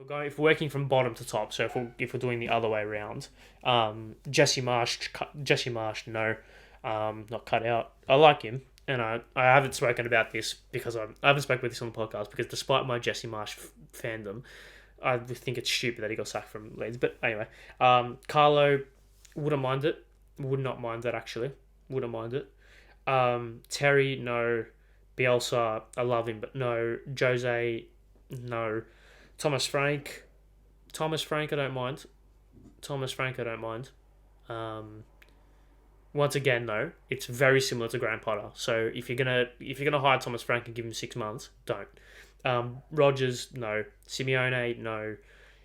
if we're working from bottom to top, so if we're doing the other way around, Jesse Marsh, no, not cut out. I like him, and I haven't spoken about this because I haven't spoken about this on the podcast because despite my Jesse Marsh fandom, I think it's stupid that he got sacked from Leeds. But anyway, Carlo, wouldn't mind it. Would not mind that actually. Wouldn't mind it. Terry, no. Bielsa, I love him, but no. Jose, no. Thomas Frank, I don't mind. Once again, though, it's very similar to Graham Potter. So if you're gonna hire Thomas Frank and give him 6 months, don't. Rodgers, no. Simeone, no.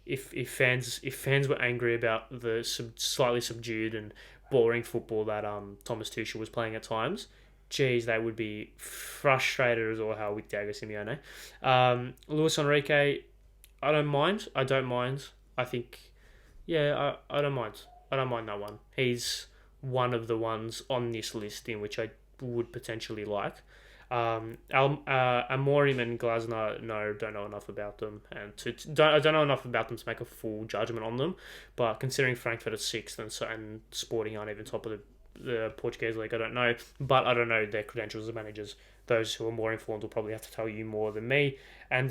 If fans were angry about the slightly subdued and boring football that Thomas Tuchel was playing at times, geez, they would be frustrated as all hell with Diego Simeone. Luis Enrique, I don't mind. I think, yeah, I don't mind. I don't mind that one. He's one of the ones on this list in which I would potentially like. Amorim and Glasner, no, don't know enough about them, and I don't know enough about them to make a full judgment on them. But considering Frankfurt are sixth and Sporting aren't even top of the Portuguese league, I don't know. But I don't know their credentials as managers. Those who are more informed will probably have to tell you more than me. And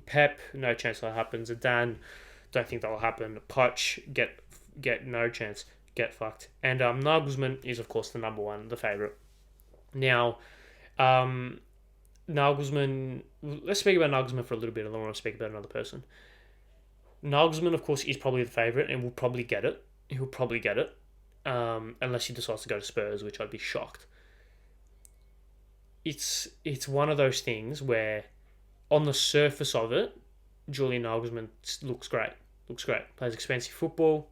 Pep, no chance that happens. Dan, don't think that will happen. Poch, get no chance, get fucked. And Nagelsmann is of course the number one, the favourite. Now, Nagelsmann, let's speak about Nagelsmann for a little bit, and then I want to speak about another person. Nagelsmann, of course, is probably the favourite and will probably get it. He'll probably get it, unless he decides to go to Spurs, which I'd be shocked. It's one of those things where, on the surface of it, Julian Nagelsmann looks great. Plays expensive football,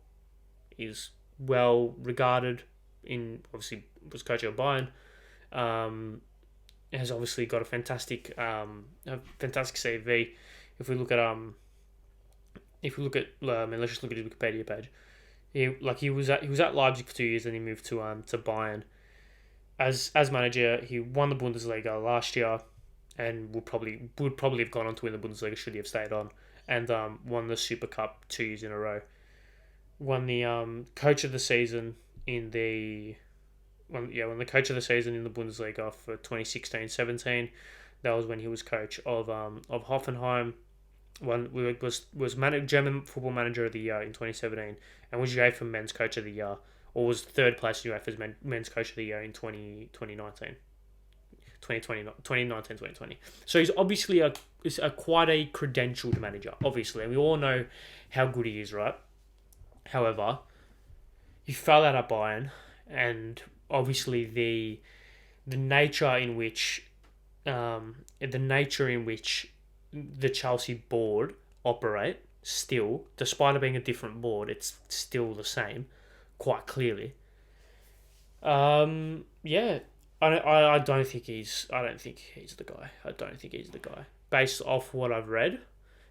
is well regarded, obviously was coach of Bayern. Has obviously got a fantastic CV. If we look at let's just look at his Wikipedia page. He was at Leipzig for 2 years, and he moved to Bayern. As manager, he won the Bundesliga last year, and would probably have gone on to win the Bundesliga should he have stayed on, and won the Super Cup 2 years in a row. Won the coach of the season in the won the coach of the season in the Bundesliga for 2016-17. That was when he was coach of Hoffenheim. Was German football manager of the year in 2017, and was UEFA men's coach of the year, or was third place in UEFA's men's coach of the year in 2019. 2020. So he's obviously quite a credentialed manager, obviously, and we all know how good he is, right? However, he fell out at Bayern, and obviously the nature in which the Chelsea board operate still, despite it being a different board, it's still the same, quite clearly. I don't think he's the guy. Based off what I've read,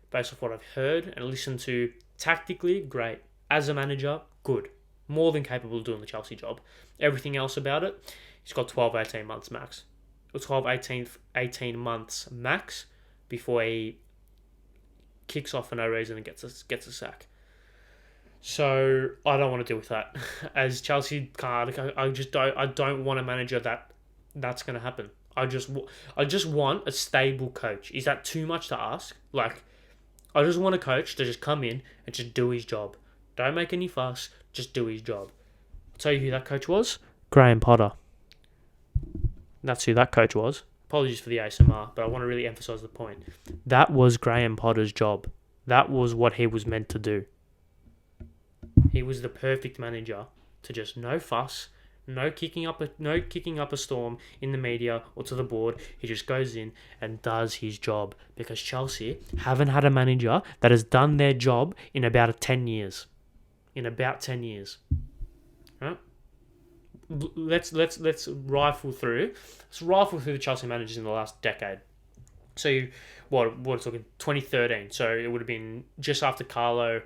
based off what I've heard and listened to, tactically, great. As a manager, good. More than capable of doing the Chelsea job. Everything else about it, he's got 12-18 months max. 18 months max before he kicks off for no reason and gets a sack. So I don't want to deal with that. As Chelsea card, I don't want a manager that's going to happen. I just want a stable coach. Is that too much to ask? I just want a coach to just come in and just do his job. Don't make any fuss. Just do his job. I'll tell you who that coach was. Graham Potter. That's who that coach was. Apologies for the ASMR, but I want to really emphasise the point. That was Graham Potter's job. That was what he was meant to do. He was the perfect manager to just no fuss, no kicking up a storm in the media or to the board. He just goes in and does his job, because Chelsea haven't had a manager that has done their job in about 10 years. Right? Let's rifle through the Chelsea managers in the last decade. So we're talking 2013. So it would have been just after Carlo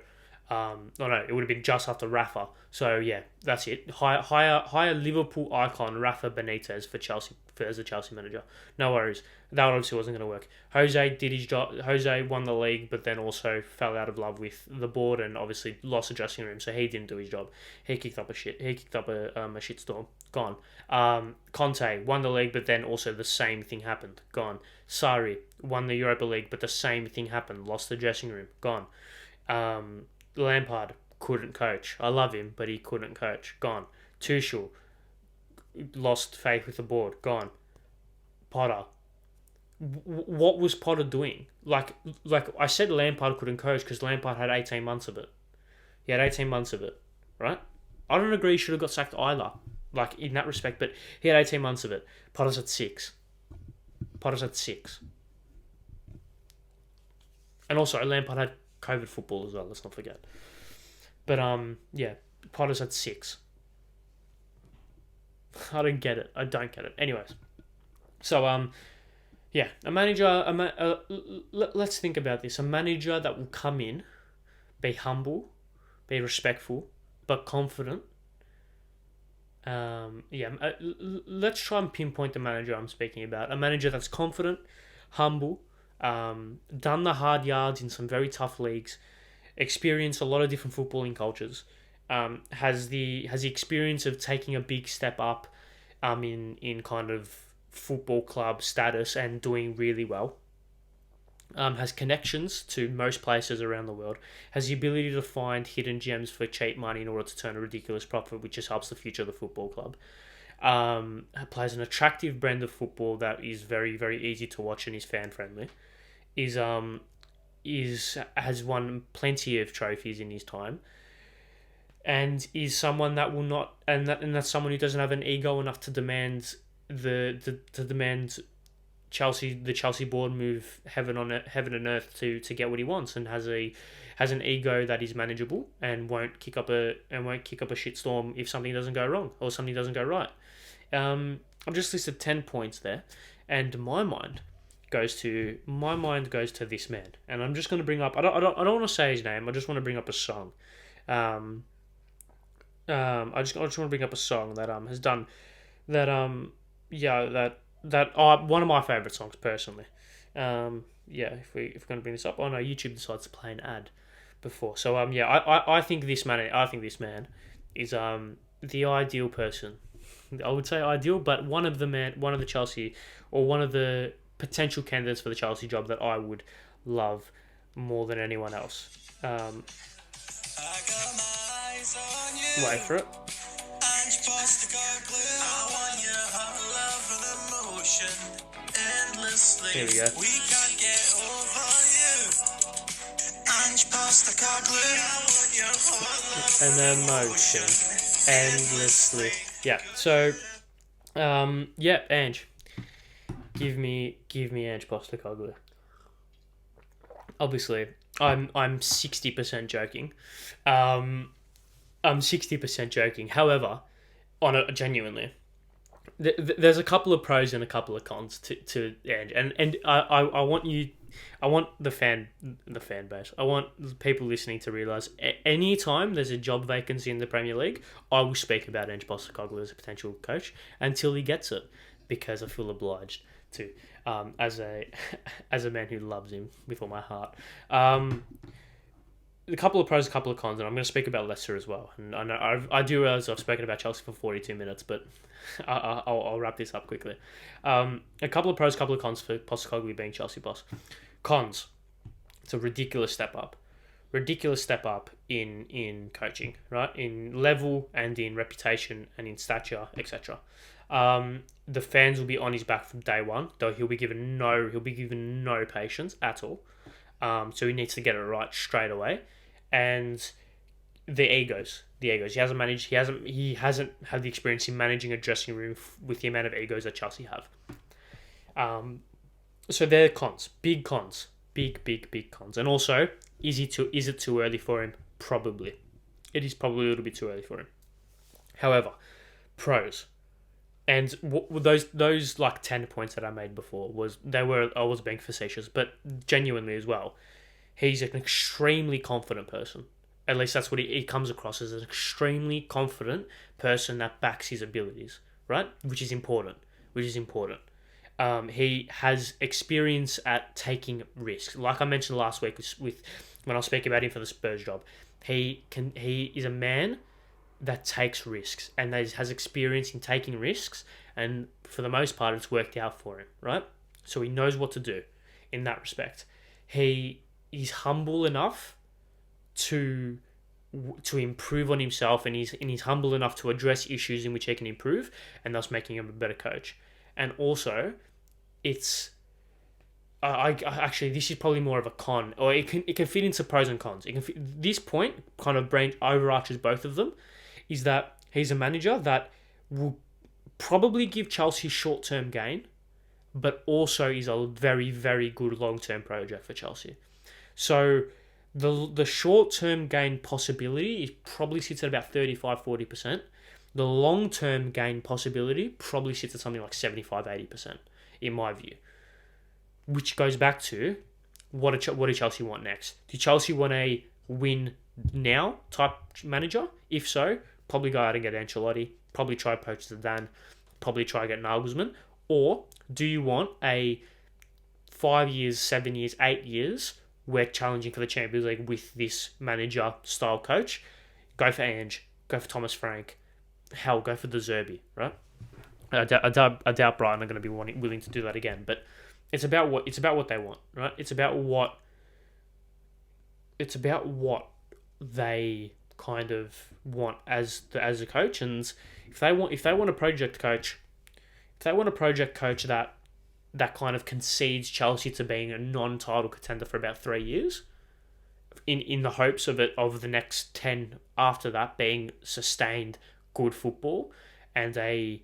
No, no, it would have been just after Rafa. So yeah, that's it. Hire Liverpool icon Rafa Benitez for Chelsea as a Chelsea manager. No worries. That obviously wasn't going to work. Jose did his job. Jose won the league, but then also fell out of love with the board and obviously lost the dressing room. So he didn't do his job. He kicked up a shitstorm. Gone. Conte won the league, but then also the same thing happened. Gone. Sarri won the Europa League, but the same thing happened. Lost the dressing room. Gone. Lampard couldn't coach. I love him, but he couldn't coach. Gone. Tuchel lost faith with the board. Gone. Potter. What was Potter doing? Like I said, Lampard couldn't coach because Lampard had 18 months of it. He had 18 months of it, right? I don't agree he should have got sacked either, like in that respect, but he had 18 months of it. Potter's at 6. And also, Lampard had COVID football as well, let's not forget. But, yeah, Potter's at 6. I don't get it. Anyways. So, yeah, a manager, let's think about this. A manager that will come in, be humble, be respectful, but confident. Let's try and pinpoint the manager I'm speaking about. A manager that's confident, humble, done the hard yards in some very tough leagues, experienced a lot of different footballing cultures, has the experience of taking a big step up in kind of football club status and doing really well, has connections to most places around the world, has the ability to find hidden gems for cheap money in order to turn a ridiculous profit, which just helps the future of the football club. Plays an attractive brand of football that is very, very easy to watch and is fan friendly. Has won plenty of trophies in his time, and is someone that will not, and that's someone who doesn't have an ego enough to demand the Chelsea board move heaven and earth to get what he wants, and has an ego that is manageable and won't kick up a shitstorm if something doesn't go wrong or something doesn't go right. I've just listed 10 points there, and my mind goes to this man, and I'm just going to bring up. I don't want to say his name. I just want to bring up a song. I just want to bring up a song that has done that. One of my favorite songs personally. If we're going to bring this up, no, YouTube decides to play an ad before. So I think this man is the ideal person. I would say ideal, but one of the Chelsea, or one of the potential candidates for the Chelsea job that I would love more than anyone else. Wait for it. Ange Postecoglou, I want your whole love and emotion endlessly. Here we go. We can't get over you. Ange Postecoglou, I want your whole love and emotion endlessly. Yeah. So, Ange. Give me Ange Postecoglou. Obviously, I'm 60% joking. I'm 60% joking. However, genuinely, there's a couple of pros and a couple of cons to Ange, and I want the fan base. I want people listening to realise any time there's a job vacancy in the Premier League, I will speak about Ange Postecoglou as a potential coach until he gets it, because I feel obliged to, as a man who loves him with all my heart. A couple of pros, a couple of cons, and I'm going to speak about Leicester as well. And I know I do realize I've spoken about Chelsea for 42 minutes, but I'll wrap this up quickly. A couple of pros, a couple of cons for Postecoglou being Chelsea boss. Cons: it's a ridiculous step up in coaching, right? In level and in reputation and in stature, etc. The fans will be on his back from day one, though he'll be given no patience at all. So he needs to get it right straight away. And the egos. He hasn't had the experience in managing a dressing room with the amount of egos that Chelsea have. So they're cons. Big cons. Big cons. And also, is it too early for him? Probably. It is probably a little bit too early for him. However, pros. And those like 10 points that I made before I was being facetious, but genuinely as well. He's an extremely confident person. At least that's what he comes across as, an extremely confident person that backs his abilities, right? Which is important. Which is important. He has experience at taking risks. Like I mentioned last week with when I was speaking about him for the Spurs job, he is a man that takes risks and that has experience in taking risks, and for the most part, it's worked out for him, right? So he knows what to do in that respect. He is humble enough to improve on himself, and he's humble enough to address issues in which he can improve, and thus making him a better coach. And also, it's I actually, this is probably more of a con, or it can fit into pros and cons. This point kind of brain overarches both of them, is that he's a manager that will probably give Chelsea short term gain, but also is a very very good long term project for Chelsea. So the short term gain possibility is probably sits at about 35-40%. The long term gain possibility probably sits at something like 75-80%, in my view. Which goes back to what do Chelsea want next? Do Chelsea want a win now type manager? If so, probably go out and get Ancelotti. Probably try poach Zidane. Probably try get Nagelsmann. Or do you want a 5 years, 7 years, 8 years we're challenging for the Champions League with this manager style coach? Go for Ange. Go for Thomas Frank. Hell, go for the Zerbi, right? I doubt Brighton are going to be willing to do that again, but it's about what they want, right? It's about what they kind of want as a coach, and if they want a project coach, that kind of concedes Chelsea to being a non-title contender for about 3 years, in the hopes of the next 10 after that being sustained good football and a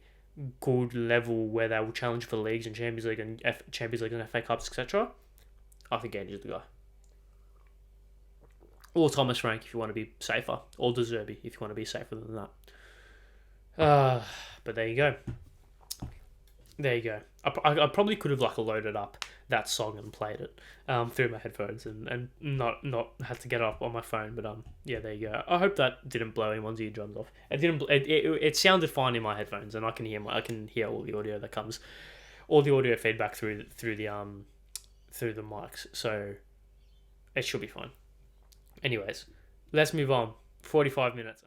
good level where they will challenge for leagues and Champions League and FA Cups, etc. I think Ange is the guy. Or Thomas Frank if you want to be safer, or De Zerbi if you want to be safer than that. But there you go. I probably could have loaded up that song and played it through my headphones and not had to get it up on my phone. But yeah, there you go. I hope that didn't blow anyone's eardrums off. It didn't. It sounded fine in my headphones, and I can hear all the audio that comes, all the audio feedback through the mics. So it should be fine. Anyways, let's move on. 45 minutes.